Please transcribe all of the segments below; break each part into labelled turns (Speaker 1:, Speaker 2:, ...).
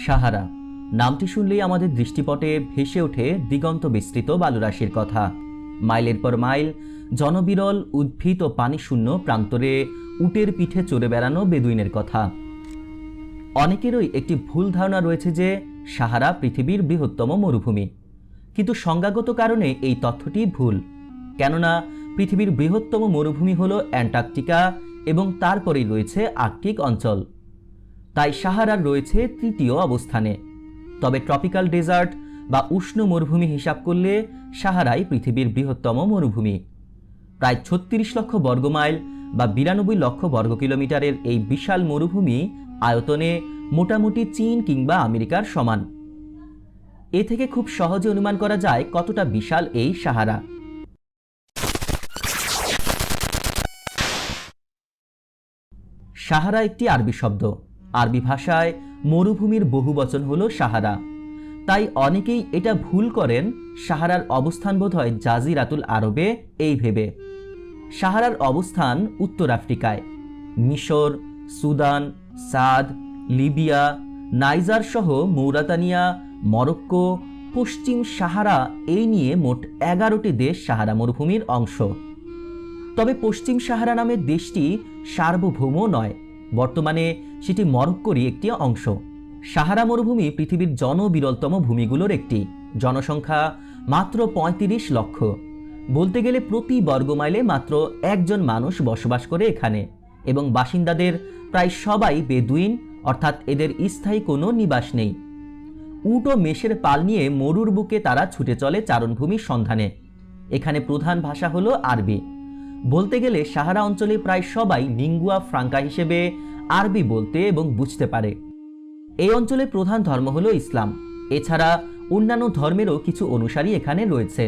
Speaker 1: সাহারা নামটি শুনলেই আমাদের দৃষ্টিপটে ভেসে ওঠে দিগন্ত বিস্তৃত বালুরাশির কথা। মাইলের পর মাইল জনবিরল উদ্ভিদ ও পানিশূন্য প্রান্তরে উটের পিঠে চড়ে বেড়ানো বেদুইনের কথা। অনেকেরই একটি ভুল ধারণা রয়েছে যে সাহারা পৃথিবীর বৃহত্তম মরুভূমি, কিন্তু সংজ্ঞাগত কারণে এই তথ্যটি ভুল। কেননা পৃথিবীর বৃহত্তম মরুভূমি হল অ্যান্টার্কটিকা এবং তারপরেই রয়েছে আর্কটিক অঞ্চল। তাই সাহারার রয়েছে তৃতীয় অবস্থানে। তবে ট্রপিক্যাল ডেজার্ট বা উষ্ণ মরুভূমি হিসাব করলে সাহারাই পৃথিবীর বৃহত্তম মরুভূমি। প্রায় ৩৬ লক্ষ বর্গমাইল বা ৯২ লক্ষ বর্গ কিলোমিটারের এই বিশাল মরুভূমি আয়তনে মোটামুটি চীন কিংবা আমেরিকার সমান। এ থেকে খুব সহজে অনুমান করা যায় কতটা বিশাল এই সাহারা। সাহারা একটি আরবি শব্দ। আরবি ভাষায় মরুভূমির বহুবচন হলো সাহারা। তাই অনেকেই এটা ভুল করেন সাহারার অবস্থান বোধ হয় জাজিরাতুল আরবে এই ভেবে। সাহারার অবস্থান উত্তর আফ্রিকায়। মিশর, সুদান, সাদ, লিবিয়া, নাইজার সহ মৌরাতানিয়া, মরক্কো, পশ্চিম সাহারা এই নিয়ে মোট 11টি দেশ সাহারা মরুভূমির অংশ। তবে পশ্চিম সাহারা নামের দেশটি সার্বভৌম নয়, বর্তমানে সেটি মরক্কোরই একটি অংশ। সাহারা মরুভূমি পৃথিবীর জনবিরলতম ভূমিগুলোর একটি। জনসংখ্যা মাত্র ৩৫ লক্ষ। বলতে গেলে প্রতি বর্গমাইলে মাত্র একজন মানুষ বসবাস করে এখানে, এবং বাসিন্দাদের প্রায় সবাই বেদুইন, অর্থাৎ এদের স্থায়ী কোনো নিবাস নেই। উট ও মেষের পাল নিয়ে মরুর বুকে তারা ছুটে চলে চারণভূমির সন্ধানে। এখানে প্রধান ভাষা হলো আরবি। বলতে গেলে সাহারা অঞ্চলে প্রায় সবাই লিঙ্গুয়া ফ্রাঙ্কা হিসেবে আরবি বলতে এবং বুঝতে পারে। এই অঞ্চলে প্রধান ধর্ম হলো ইসলাম। এছাড়া অন্যান্য ধর্মেরও কিছু অনুসারী এখানে রয়েছে।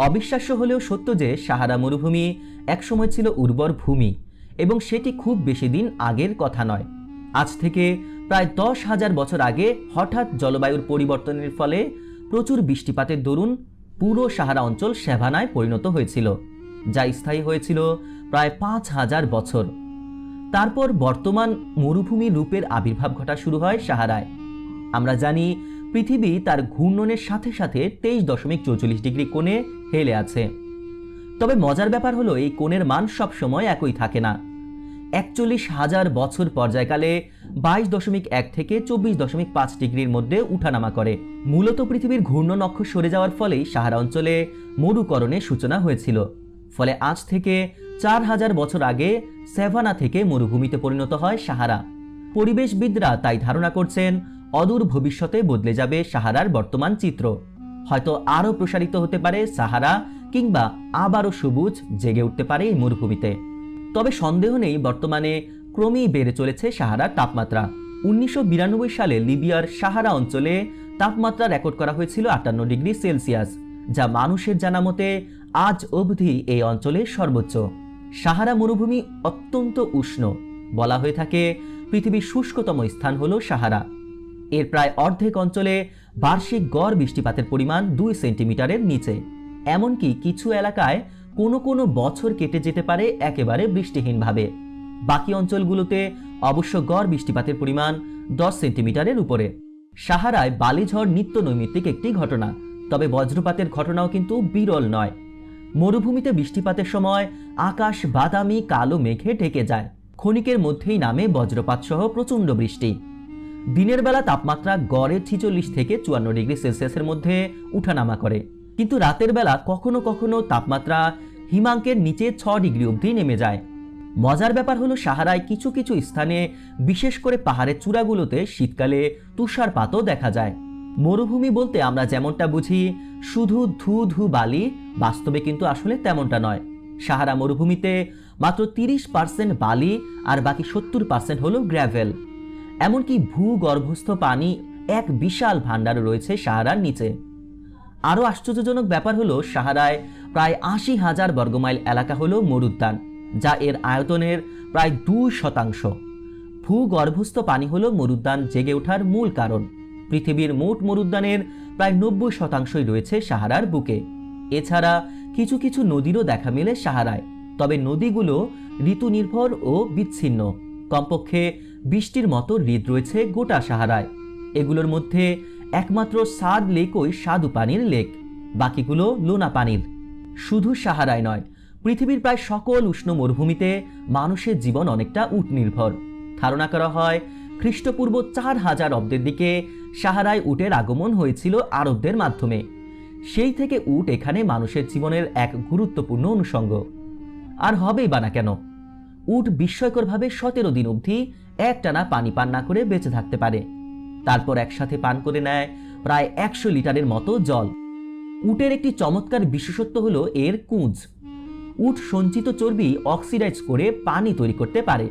Speaker 1: অবিশ্বাস্য হলেও সত্য যে সাহারা মরুভূমি একসময় ছিল উর্বর ভূমি, এবং সেটি খুব বেশি দিন আগের কথা নয়। আজ থেকে প্রায় 10,000 বছর আগে হঠাৎ জলবায়ুর পরিবর্তনের ফলে প্রচুর বৃষ্টিপাতের দরুন পুরো সাহারা অঞ্চল স্যাভানায় পরিণত হয়েছিল, যা স্থায়ী হয়েছিল প্রায় 5,000 বছর। তারপর বর্তমান মরুভূমি রূপের আবির্ভাব ঘটা শুরু হয় সাহারায়। আমরা জানি পৃথিবী তার ঘূর্ণনের সাথে সাথে 23.44 ডিগ্রি কোণে হেলে আছে। তবে মজার ব্যাপার হলো এই কোণের মান সবসময় একই থাকে না। 41,000 বছর পর্যায়কালে 22.1 থেকে 24.5 ডিগ্রির মধ্যে উঠানামা করে। মূলত পৃথিবীর ঘূর্ণন অক্ষ সরে যাওয়ার ফলেই সাহারা অঞ্চলে মরুকরণের সূচনা হয়েছিল। ফলে আজ থেকে 4,000 বছর আগে স্যাভানা থেকে মরুভূমিতে পরিণত হয় সাহারা। পরিবেশবিদরা তাই ধারণা করছেন অদূর ভবিষ্যতে বদলে যাবে সাহারার বর্তমান চিত্র। হয়তো আরও প্রসারিত হতে পারে সাহারা, কিংবা আবারও সবুজ জেগে উঠতে পারে এই মরুভূমিতে। তবে সন্দেহ নেই বর্তমানে ক্রমেই বেড়ে চলেছে সাহারার তাপমাত্রা। 1992 সালে লিবিয়ার সাহারা অঞ্চলে তাপমাত্রা রেকর্ড করা হয়েছিল 58 ডিগ্রি সেলসিয়াস, যা মানুষের জানা মতে আজ অবধি এই অঞ্চলের সর্বোচ্চ। সাহারা মরুভূমি অত্যন্ত উষ্ণ। বলা হয়ে থাকে পৃথিবীর শুষ্কতম স্থান হলো সাহারা। এর প্রায় অর্ধেক অঞ্চলে বার্ষিক গড় বৃষ্টিপাতের পরিমাণ 2 সেন্টিমিটারের নিচে। এমনকি কিছু এলাকায় কোনো কোনো বছর কেটে যেতে পারে একেবারে বৃষ্টিহীনভাবে। বাকি অঞ্চলগুলোতে অবশ্য গড় বৃষ্টিপাতের পরিমাণ 10 সেন্টিমিটারের উপরে। সাহারায় বালিঝড় নিত্য নৈমিত্তিক একটি ঘটনা, তবে বজ্রপাতের ঘটনাও কিন্তু বিরল নয়। মরুভূমিতে বৃষ্টিপাতের সময় আকাশ বাদামি কালো মেঘে ঢেকে যায়। ক্ষণিকের মধ্যেই নামে বজ্রপাত সহ প্রচণ্ড বৃষ্টি। দিনের বেলা তাপমাত্রা গড়ে 46 থেকে 54 ডিগ্রি সেলসিয়াসের মধ্যে উঠানামা করে, কিন্তু রাতের বেলা কখনো কখনো তাপমাত্রা হিমাঙ্কের নিচে 6 ডিগ্রি অবধি নেমে যায়। মজার ব্যাপার হলো সাহারায় কিছু কিছু স্থানে, বিশেষ করে পাহাড়ের চূড়াগুলোতে শীতকালে তুষারপাতও দেখা যায়। মরুভূমি বলতে আমরা যেমনটা বুঝি শুধু ধু ধু বালি, বাস্তবে কিন্তু আসলে তেমনটা নয়। সাহারা মরুভূমিতে মাত্র 30% বালি আর বাকি 70% হলো গ্র্যাভেল। এমনকি ভূগর্ভস্থ পানি এক বিশাল ভাণ্ডার রয়েছে সাহারার নিচে। আরও আশ্চর্যজনক ব্যাপার হলো সাহারায় প্রায় 80,000 বর্গমাইল এলাকা হলো মরুদ্যান, যা এর আয়তনের প্রায় 2%। ভূগর্ভস্থ পানি হলো মরুদ্যান জেগে ওঠার মূল কারণ। পৃথিবীর মোট মরুদ্যানের প্রায় 90%ই রয়েছে সাহারার বুকে। এছাড়া কিছু কিছু নদীরও দেখা মেলে সাহারায়, তবে নদীগুলো ঋতু নির্ভর ও বিচ্ছিন্ন। কমপক্ষে 20টির মতো হ্রদ রয়েছে গোটা সাহারায়। এগুলোর মধ্যে একমাত্র সাদ লেকই স্বাদু পানির লেক, বাকিগুলো লোনা পানির। শুধু সাহারায় নয়, পৃথিবীর প্রায় সকল উষ্ণ মরুভূমিতে মানুষের জীবন অনেকটা উট নির্ভর। ধারণা করা হয় খ্রিস্টপূর্ব 4000 অব্দের দিকে সাহারায় উটের আগমন হয়েছিল আরবদের মাধ্যমে। সেই থেকে উট এখানে মানুষের জীবনের এক গুরুত্বপূর্ণ অনুষঙ্গ। আর হবেই বা না কেন, উট বিস্ময়করভাবে 17 দিন অবধি একটানা পানি পান না করে বেঁচে থাকতে পারে। তারপর একসাথে পান করে নেয় প্রায় 100 লিটারের মতো জল। উটের একটি চমৎকার বিশেষত্ব হলো এর কুঁজ। উট সঞ্চিত চর্বি অক্সিডাইজ করে পানি তৈরি করতে পারে,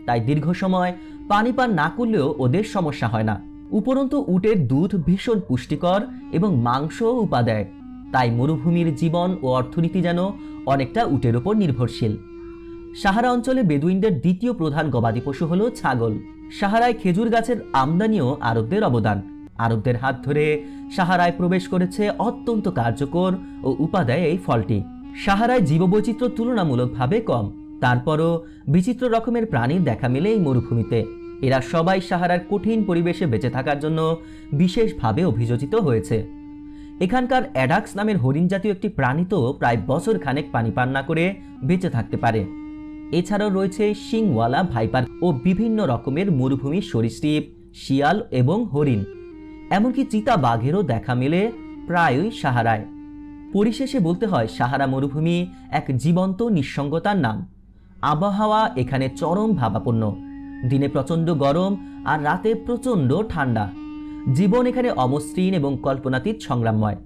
Speaker 1: তাই দীর্ঘ সময় পানি পান না করলেও ওদের সমস্যা হয় না। উপরন্তু উটের দুধ ভীষণ পুষ্টিকর এবং মাংসও উপাদেয়, তাই মরুভূমির জীবন ও অর্থনীতি যেন অনেকটা উটের উপর নির্ভরশীল। সাহারা অঞ্চলে বেদুইনদের দ্বিতীয় প্রধান গবাদি পশু হলো ছাগল। সাহারায় খেজুর গাছের আমদানিও আরবদের অবদান। আরবদের হাত ধরে সাহারায় প্রবেশ করেছে অত্যন্ত কার্যকর ও উপাদেয় এই ফলটি। সাহারায় জীববৈচিত্র্য তুলনামূলকভাবে কম, তারপরও বিচিত্র রকমের প্রাণীর দেখা মেলে এই মরুভূমিতে। এরা সবাই সাহারার কঠিন পরিবেশে বেঁচে থাকার জন্য বিশেষভাবে অভিযোজিত হয়েছে। এখানকার অ্যাডাক্স নামের হরিণ জাতীয় একটি প্রাণী তো প্রায় বছর খানেক পানি পান না করে বেঁচে থাকতে পারে। এছাড়াও রয়েছে শিংওয়ালা ভাইপার ও বিভিন্ন রকমের মরুভূমি সরীসৃপ, শিয়াল এবং হরিণ, এমনকি চিতা বাঘেরও দেখা মেলে প্রায়ই সাহারায়। পরিশেষে বলতে হয়, সাহারা মরুভূমি এক জীবন্ত নিঃসঙ্গতার নাম। আবহাওয়া এখানে চরম ভাবাপন্ন, দিনে প্রচণ্ড গরম আর রাতে প্রচণ্ড ঠান্ডা। জীবন এখানে অমসৃণ এবং কল্পনাতীত সংগ্রামময়।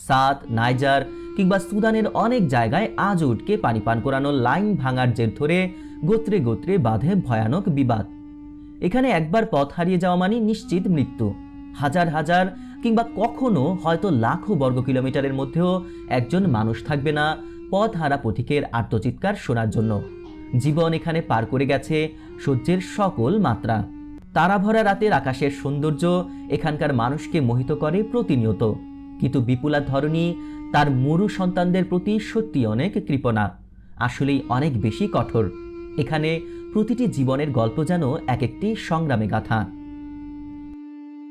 Speaker 1: সাদ, নাইজার কিংবা সুদানের অনেক জায়গায় আজ উটকে পানি পান করানোর লাইন ভাঙার জের ধরে গোত্রে গোত্রে বাঁধে ভয়ানক বিবাদ। এখানে একবার পথ হারিয়ে যাওয়া মানে নিশ্চিত মৃত্যু। হাজার হাজার কিংবা কখনো হয়তো লাখো বর্গ কিলোমিটারের মধ্যেও একজন মানুষ থাকবে না পথ হারা পথিকের আর্তচিৎকার শোনার জন্য। জীবন এখানে পার করে গেছে সহ্যের সকল মাত্রা। তারাভরা রাতের আকাশের সৌন্দর্য এখানকার মানুষকে মোহিত করে প্রতিনিয়ত, কিন্তু বিপুলা ধরনী তার মরু সন্তানদের প্রতি সত্যি অনেক কৃপণা, আসলেই অনেক বেশি কঠোর। এখানে প্রতিটি জীবনের গল্প যেন এক একটি সংগ্রামে গাথা।